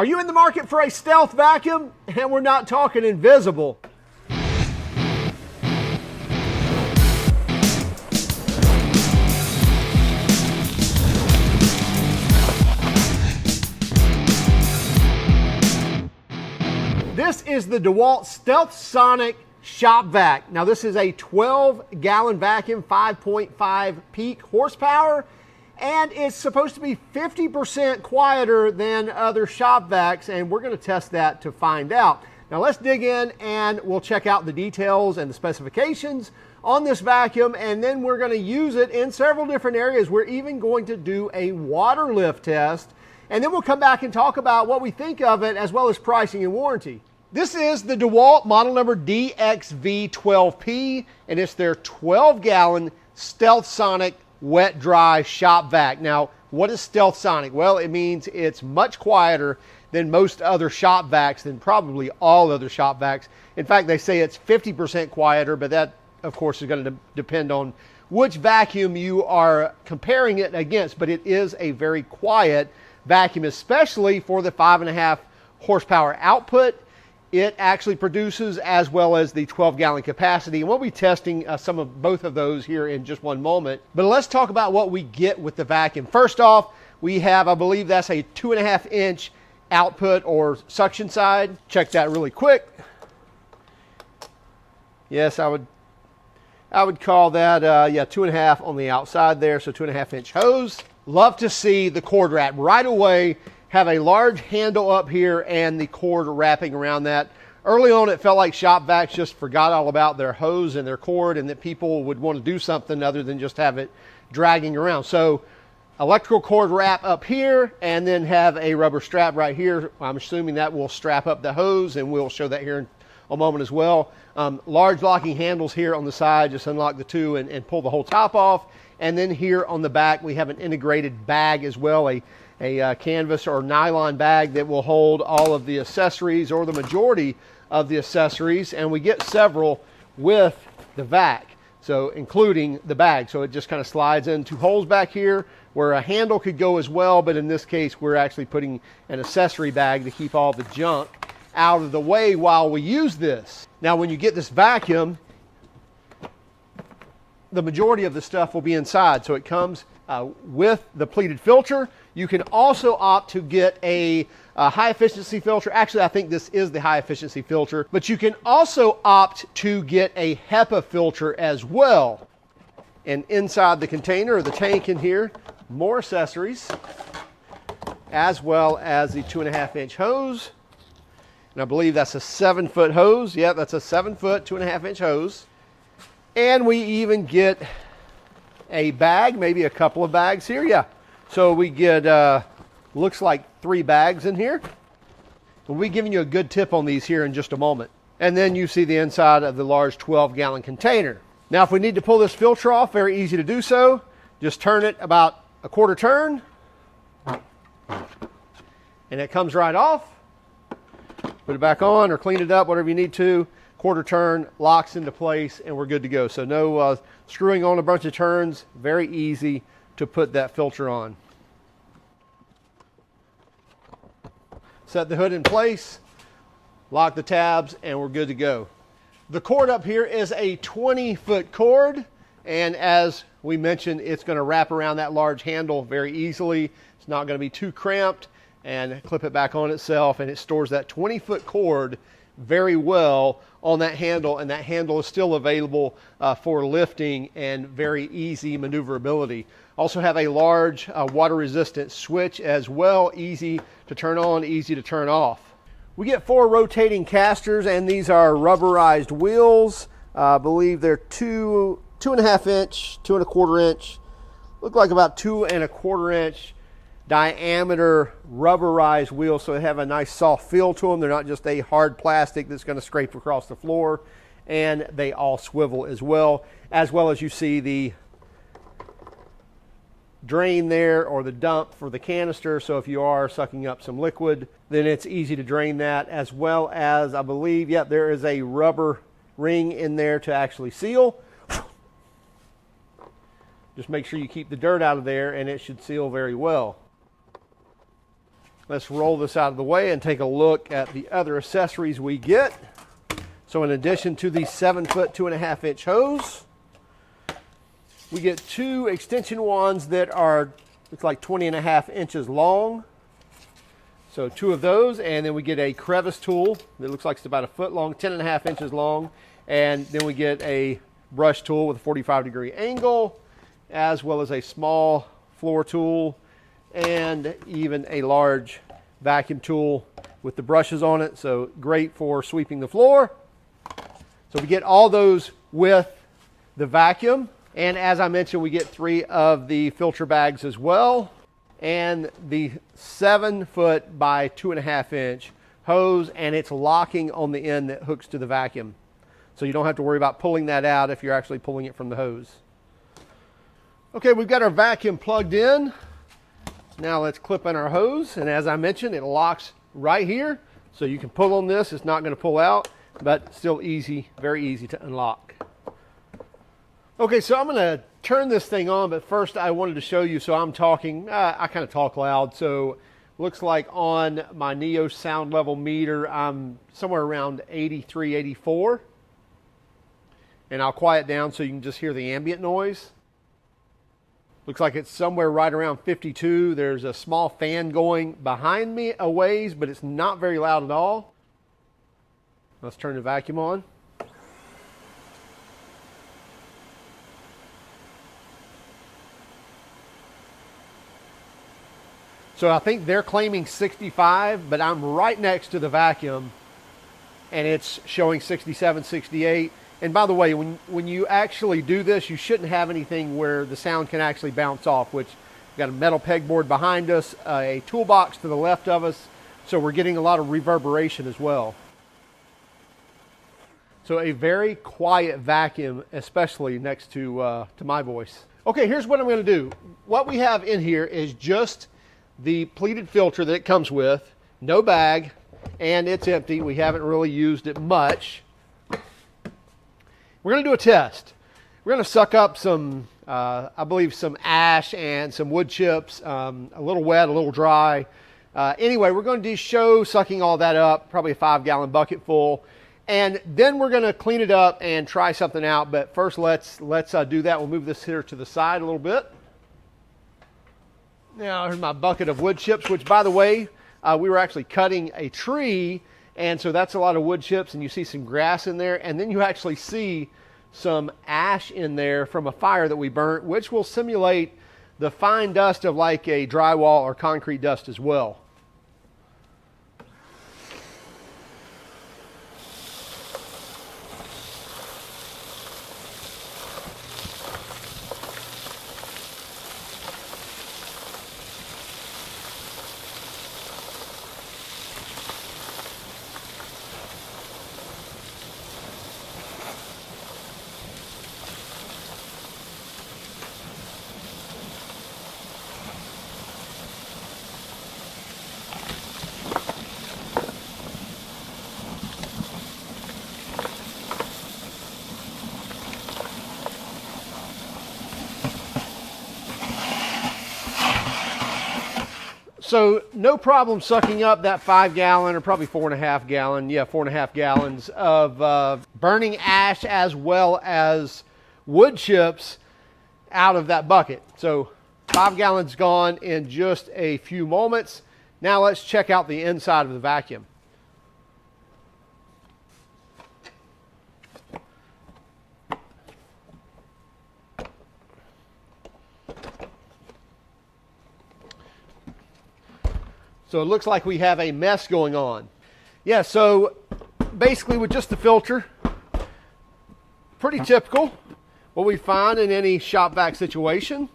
Are you in the market for a stealth vacuum? And we're not talking invisible. This is the DeWalt Stealth Sonic Shop Vac. Now this is a 12-gallon vacuum, 5.5 peak horsepower, and it's supposed to be 50% quieter than other shop vacs, and we're going to test that to find out. Now let's dig in and we'll check out the details and the specifications on this vacuum, and then we're going to use it in several different areas. We're even going to do a water lift test, and then we'll come back and talk about what we think of it as well as pricing and warranty. This is the DeWalt model number DXV12P, and it's their 12-gallon Stealth Sonic wet dry shop vac. Now, what is Stealth Sonic? Well, it means it's much quieter than most other shop vacs, than probably all other shop vacs. In fact, they say it's 50% quieter, but that, of course, is going to depend on which vacuum you are comparing it against. But it is a very quiet vacuum, especially for the 5.5 horsepower output it actually produces, as well as the 12-gallon capacity. And we'll be testing some of both of those here in just one moment. But let's talk about what we get with the vacuum. First off, we have, I believe that's a 2.5-inch output or suction side. Check that really quick. Yes, I would call that, yeah, 2.5 on the outside there, so 2.5-inch hose. Love to see the cord wrap right away. Have a large handle up here and the cord wrapping around that. Early on, it felt like shop vacs just forgot all about their hose and their cord, and that people would want to do something other than just have it dragging around. So electrical cord wrap up here, and then have a rubber strap right here. I'm assuming that will strap up the hose, and we'll show that here in a moment as well. Large locking handles here on the side, just unlock the two and pull the whole top off. And then here on the back, we have an integrated bag as well, a canvas or nylon bag that will hold all of the accessories, or the majority of the accessories, and we get several with the vac, so including the bag. So it just kind of slides into holes back here where a handle could go as well, but in this case we're actually putting an accessory bag to keep all the junk out of the way while we use this. Now when you get this vacuum, the majority of the stuff will be inside, so it comes with the pleated filter. You can also opt to get a high efficiency filter. Actually, I think this is the high efficiency filter, but you can also opt to get a HEPA filter as well. And inside the container, or the tank in here, more accessories, as well as the 2.5-inch hose. And I believe that's a 7-foot hose. Yeah, that's a 7-foot, 2.5-inch hose. And we even get a bag, maybe a couple of bags here. Yeah. So we get, looks like 3 bags in here. We'll be giving you a good tip on these here in just a moment. And then you see the inside of the large 12-gallon container. Now, if we need to pull this filter off, very easy to do so. Just turn it about a quarter turn, and it comes right off. Put it back on or clean it up, whatever you need to. Quarter turn, locks into place, and we're good to go. So no screwing on a bunch of turns. Very easy to put that filter on. Set the hood in place, lock the tabs, and we're good to go. The cord up here is a 20-foot cord, and as we mentioned, it's going to wrap around that large handle very easily. It's not going to be too cramped, and clip it back on itself, and it stores that 20-foot cord very well on that handle, and that handle is still available for lifting and very easy maneuverability. Also have a large water resistant switch as well, easy to turn on, easy to turn off. We get 4 rotating casters, and these are rubberized wheels. I believe they're 2.5 inch, 2.25 inch, look like about 2.25 inch diameter rubberized wheels, so they have a nice soft feel to them. They're not just a hard plastic that's going to scrape across the floor, and they all swivel as well as you see the drain there, or the dump for the canister. So if you are sucking up some liquid, then it's easy to drain that, as well as, I believe, yep, there is a rubber ring in there to actually seal. Just make sure you keep the dirt out of there, and it should seal very well. Let's roll this out of the way and take a look at the other accessories we get. So in addition to the 7-foot, 2.5-inch hose, we get 2 extension wands that are, it's like 20.5 inches long. So 2 of those, and then we get a crevice tool that looks like it's about 1 foot long, 10.5 inches long. And then we get a brush tool with a 45-degree angle, as well as a small floor tool, and even a large vacuum tool with the brushes on it. So great for sweeping the floor. So we get all those with the vacuum. And as I mentioned, we get 3 of the filter bags as well. And the 7-foot by 2.5-inch hose, and it's locking on the end that hooks to the vacuum. So you don't have to worry about pulling that out if you're actually pulling it from the hose. Okay, we've got our vacuum plugged in. Now let's clip in our hose, and as I mentioned, it locks right here. So you can pull on this, it's not going to pull out, but still easy, very easy to unlock. Okay, so I'm going to turn this thing on, but first I wanted to show you, so I'm talking, I kind of talk loud, so looks like on my Neo sound level meter, I'm somewhere around 83, 84. And I'll quiet down so you can just hear the ambient noise. Looks like it's somewhere right around 52. There's a small fan going behind me a ways, but it's not very loud at all. Let's turn the vacuum on. So I think they're claiming 65, but I'm right next to the vacuum and it's showing 67, 68. And by the way, when you actually do this, you shouldn't have anything where the sound can actually bounce off, which we've got a metal pegboard behind us, a toolbox to the left of us, so we're getting a lot of reverberation as well. So a very quiet vacuum, especially next to my voice. Okay, here's what I'm going to do. What we have in here is just the pleated filter that it comes with, no bag, and it's empty. We haven't really used it much. We're going to do a test. We're going to suck up some, I believe, some ash and some wood chips, a little wet, a little dry. Anyway, we're going to show sucking all that up, probably a 5-gallon bucket full. And then we're going to clean it up and try something out. But first, let's do that. We'll move this here to the side a little bit. Now, here's my bucket of wood chips, which, by the way, we were actually cutting a tree. And so that's a lot of wood chips, and you see some grass in there, and then you actually see some ash in there from a fire that we burnt, which will simulate the fine dust of like a drywall or concrete dust as well. So no problem sucking up that 5-gallon or probably 4.5 gallon, 4.5 gallons of burning ash as well as wood chips out of that bucket. So 5 gallons gone in just a few moments. Now let's check out the inside of the vacuum. So it looks like we have a mess going on. Yeah, so basically with just the filter, pretty typical. What we find in any shop vac situation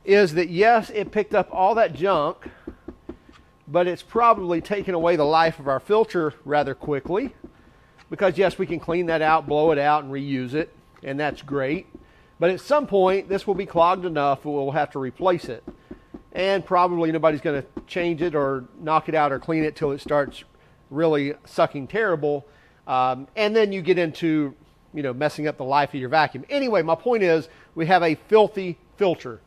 is that yes, it picked up all that junk, but it's probably taken away the life of our filter rather quickly, because yes, we can clean that out, blow it out, and reuse it, and that's great. But at some point, this will be clogged enough that we'll have to replace it. And probably nobody's going to change it or knock it out or clean it till it starts really sucking terrible. And then you get into, messing up the life of your vacuum. Anyway, my point is we have a filthy filter.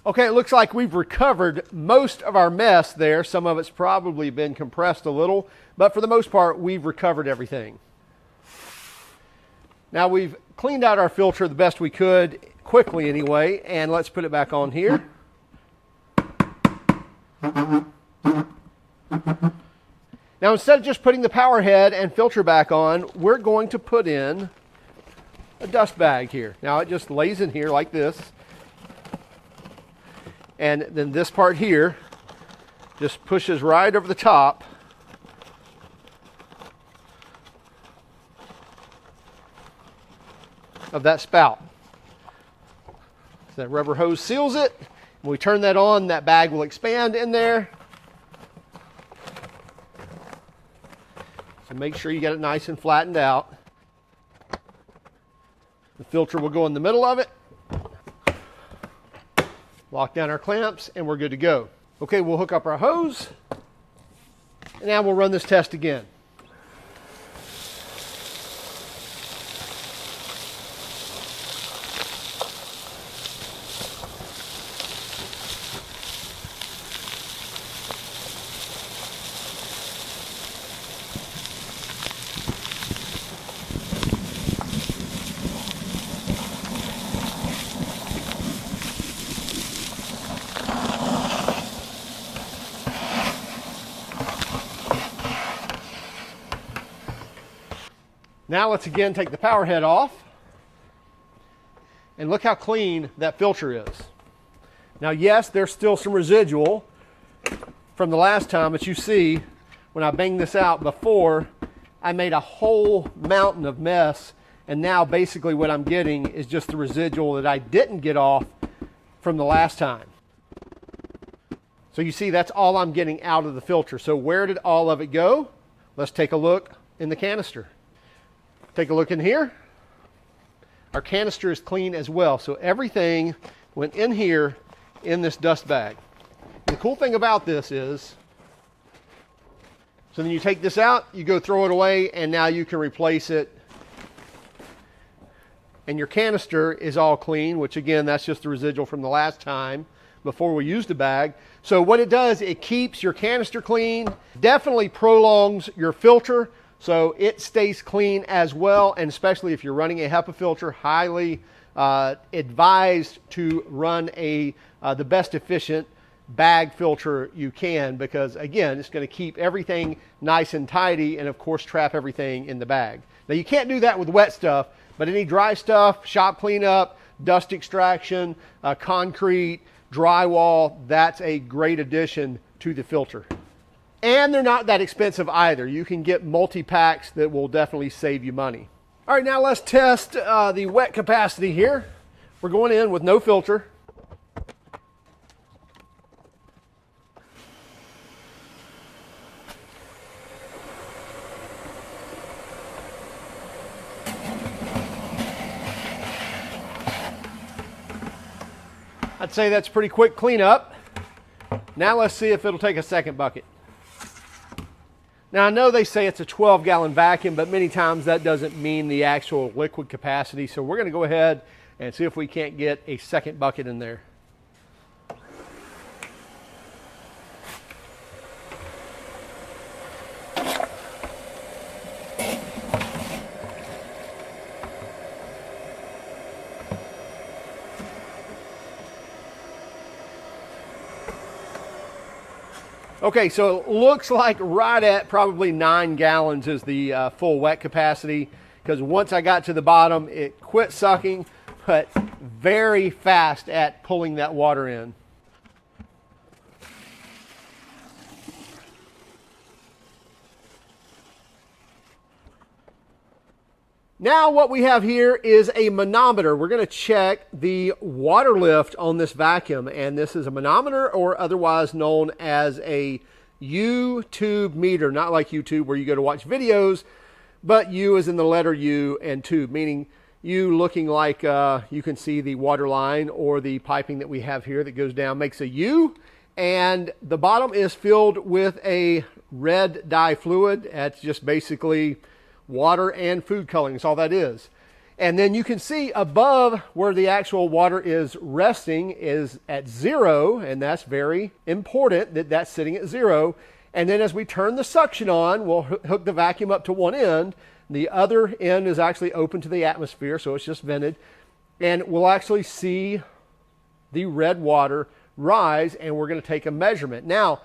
Okay, it looks like we've recovered most of our mess there. Some of it's probably been compressed a little, but for the most part, we've recovered everything. Now we've cleaned out our filter the best we could, quickly anyway, and let's put it back on here. Now instead of just putting the power head and filter back on, we're going to put in a dust bag here. Now it just lays in here like this. And then this part here just pushes right over the top of that spout. So that rubber hose seals it. When we turn that on, that bag will expand in there. So make sure you get it nice and flattened out. The filter will go in the middle of it. Lock down our clamps and we're good to go. Okay, we'll hook up our hose. And now we'll run this test again. Now let's again take the power head off and look how clean that filter is. Now yes, there's still some residual from the last time, but you see when I banged this out before, I made a whole mountain of mess, and now basically what I'm getting is just the residual that I didn't get off from the last time. So you see that's all I'm getting out of the filter. So where did all of it go? Let's take a look in the canister. Take a look in here. Our canister is clean as well. So everything went in here in this dust bag. And the cool thing about this is, so then you take this out, you go throw it away, and now you can replace it. And your canister is all clean, which again, that's just the residual from the last time before we used the bag. So what it does, it keeps your canister clean, definitely prolongs your filter, so it stays clean as well, and especially if you're running a HEPA filter, highly advised to run the best efficient bag filter you can, because again, it's going to keep everything nice and tidy and of course trap everything in the bag. Now you can't do that with wet stuff, but any dry stuff, shop cleanup, dust extraction, concrete, drywall, that's a great addition to the filter. And they're not that expensive either. You can get multi-packs that will definitely save you money. All right, now let's test the wet capacity here. We're going in with no filter. I'd say that's pretty quick cleanup. Now let's see if it'll take a second bucket. Now I know they say it's a 12-gallon vacuum, but many times that doesn't mean the actual liquid capacity. So we're going to go ahead and see if we can't get a second bucket in there. Okay, so it looks like right at probably 9 gallons is the full wet capacity, because once I got to the bottom, it quit sucking, but very fast at pulling that water in. Now what we have here is a manometer. We're going to check the water lift on this vacuum, and this is a manometer, or otherwise known as a U-tube meter. Not like YouTube where you go to watch videos, but U as in the letter U and tube, meaning U looking like you can see the water line or the piping that we have here that goes down makes a U, and the bottom is filled with a red dye fluid. That's just basically water and food coloring. That's all that is. And then you can see above where the actual water is resting is at 0, and that's very important that that's sitting at 0. And then as we turn the suction on, we'll hook the vacuum up to one end. The other end is actually open to the atmosphere, so it's just vented. And we'll actually see the red water rise, and we're going to take a measurement. Now,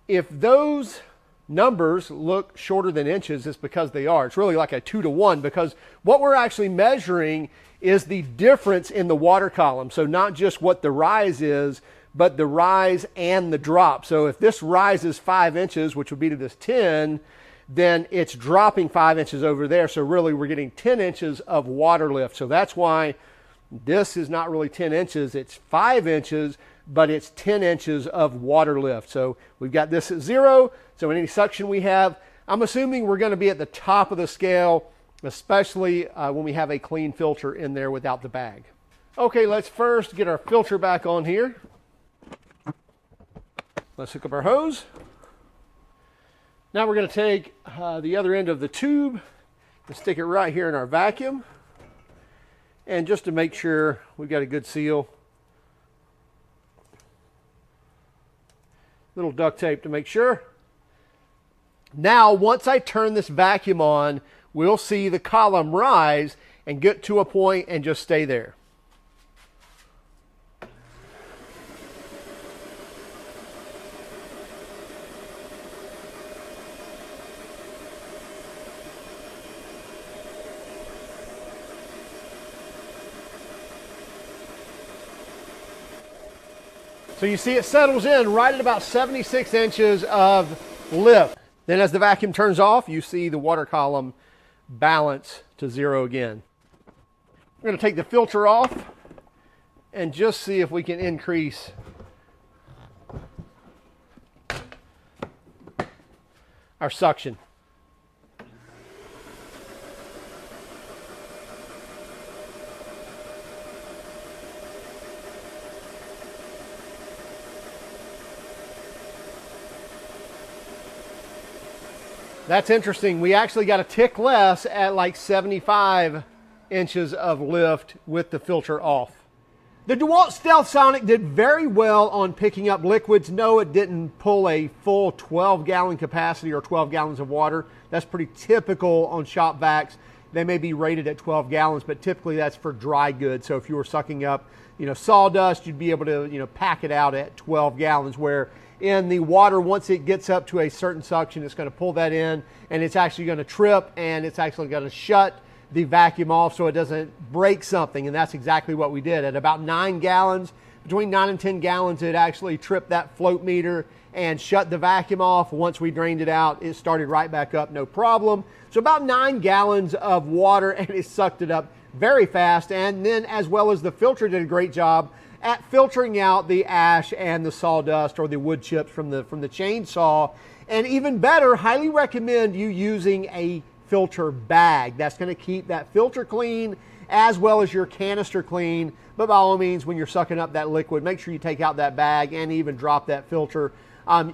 if those numbers look shorter than inches, it's because they are. It's really like a 2 to 1, because what we're actually measuring is the difference in the water column. So not just what the rise is, but the rise and the drop. So if this rise is 5 inches, which would be to this 10, then it's dropping 5 inches over there. So really we're getting 10 inches of water lift. So that's why this is not really 10 inches, it's 5 inches, but it's 10 inches of water lift. So we've got this at 0. So any suction we have, I'm assuming we're going to be at the top of the scale, especially when we have a clean filter in there without the bag. Okay, let's first get our filter back on here. Let's hook up our hose. Now we're going to take the other end of the tube and stick it right here in our vacuum. And just to make sure we've got a good seal, little duct tape to make sure. Now, once I turn this vacuum on, we'll see the column rise and get to a point and just stay there. So you see it settles in right at about 76 inches of lift. Then as the vacuum turns off, you see the water column balance to 0 again. We're going to take the filter off and just see if we can increase our suction. That's interesting. We actually got a tick less at like 75 inches of lift with the filter off. The DeWalt Stealth Sonic did very well on picking up liquids. No, it didn't pull a full 12-gallon capacity or 12 gallons of water. That's pretty typical on shop vacs. They may be rated at 12 gallons, but typically that's for dry goods. So if you were sucking up, sawdust, you'd be able to, pack it out at 12 gallons, where in the water, once it gets up to a certain suction, it's going to pull that in, and it's actually going to trip, and it's actually going to shut the vacuum off so it doesn't break something. And that's exactly what we did. At about 9 gallons, between 9 and 10 gallons, it actually tripped that float meter and shut the vacuum off. Once we drained it out, it started right back up, no problem. So about 9 gallons of water, and it sucked it up very fast. And then, as well as the filter did a great job at filtering out the ash and the sawdust or the wood chips from the chainsaw. And even better, highly recommend you using a filter bag. That's going to keep that filter clean as well as your canister clean. But by all means, when you're sucking up that liquid, make sure you take out that bag and even drop that filter.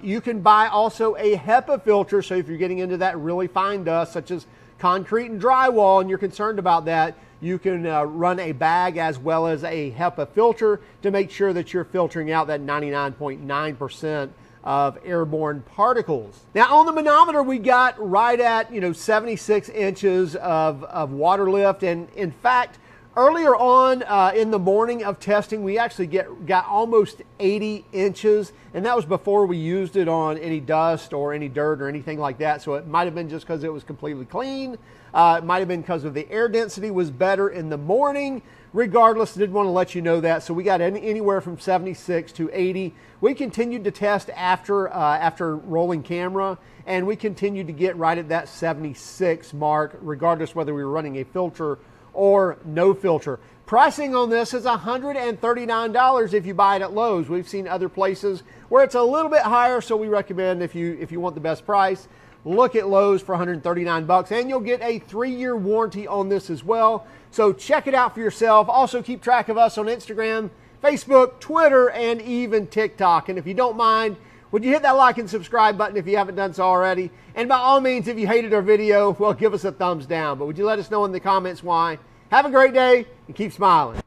You can buy also a HEPA filter, so if you're getting into that really fine dust such as concrete and drywall and you're concerned about that, you can run a bag as well as a HEPA filter to make sure that you're filtering out that 99.9% of airborne particles. Now on the manometer, we got right at 76 inches of water lift, and in fact earlier on in the morning of testing, we actually got almost 80 inches, and that was before we used it on any dust or any dirt or anything like that. So it might have been just because it was completely clean. It might have been because of the air density was better in the morning. Regardless, I did want to let you know that. So we got anywhere from 76 to 80. We continued to test after rolling camera, and we continued to get right at that 76 mark, regardless whether we were running a filter or no filter. Pricing on this is $139 if you buy it at Lowe's. We've seen other places where it's a little bit higher, so we recommend if you want the best price, look at Lowe's for $139, and you'll get a 3-year warranty on this as well. So check it out for yourself. Also keep track of us on Instagram, Facebook, Twitter, and even TikTok. And if you don't mind, would you hit that like and subscribe button if you haven't done so already? And by all means, if you hated our video, well, give us a thumbs down. But would you let us know in the comments why? Have a great day and keep smiling.